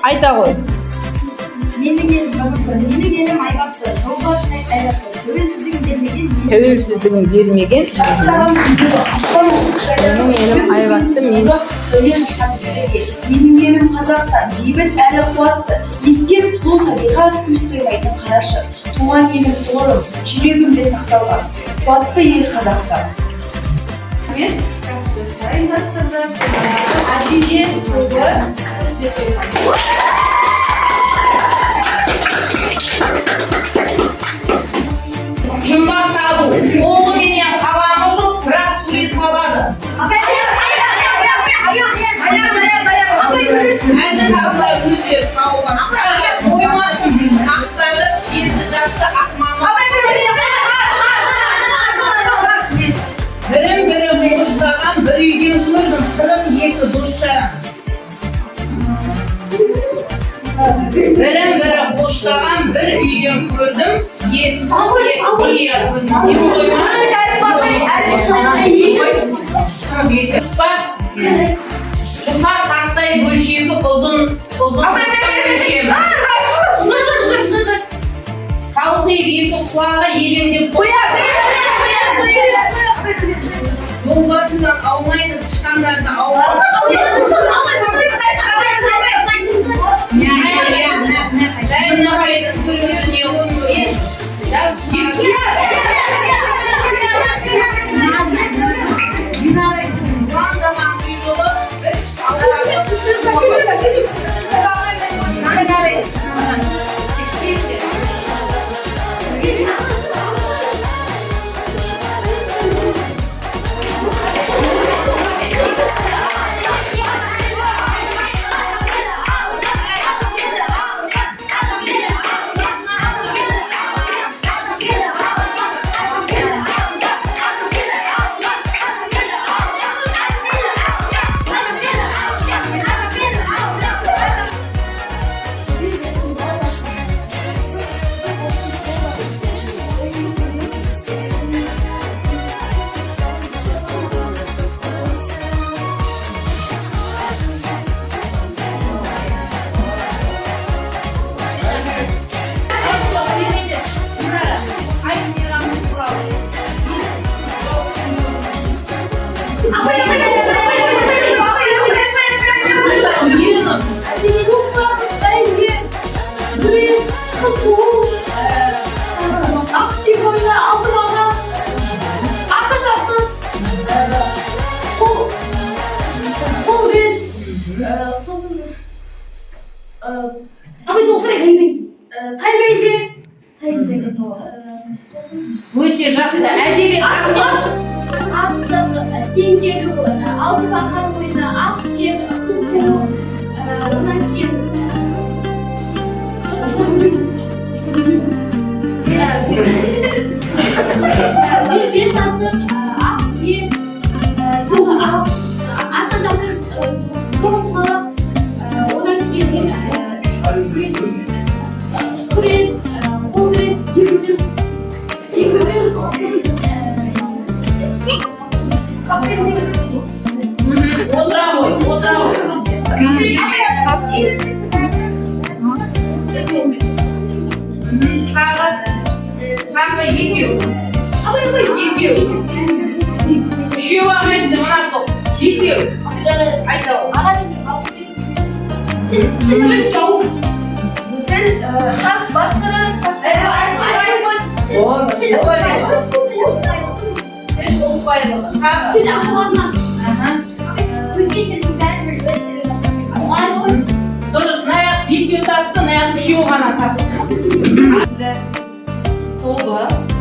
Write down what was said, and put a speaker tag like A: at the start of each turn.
A: Айта ғой.
B: Менің елім аймақты жыл басына қайратты,
A: Тәуелсіздігін бермеген. Менің елім айбатты, менің
B: елім Қазақтан бейбіт әрі қуатты, еткен сұлу табиғат көз тоймайтын қарашы. Туған елім тұғырым, жүрегімде сақталған, қуатты ел Қазақстан. Мен ұйымдастырдым. Әдебиет тобы
A: жұмбақ табу. Қолы менен қаламы жоқ, бірақ сурет салады. Әнді таза өздері тауған. Оймасын біз ақтады, енді жақсы ақмамы. Бірін-бірі қоштаған бір үйден көрдім, қырым екі дос жарам. Бірін-бірі қоштаған бір үйден көрдім, екі дос жарам. Жұпар тақтай бөлшегі ұзын өлшемі. Қалқиып екі құлағы елеңдеп қояды. Жол батыстан аумайды, тышқандарды аулады. Жайнағайдың күргеніне өңген жас өте жақсы әдебиет
C: теңгелі алты бақан ойына ақ сүйек қыз болу одан кейін бес асыр ақ сүйек атандасыз тоғыз қалас одан кейін күрес қол күрес
A: Тағы екеу. Үшеу ағайды мына топ. Жесеу. Айтау.
B: Қас басшыра
A: дұрыс, наяқ бесеу тапты, наяқ үшеу ғана тапты. Тобы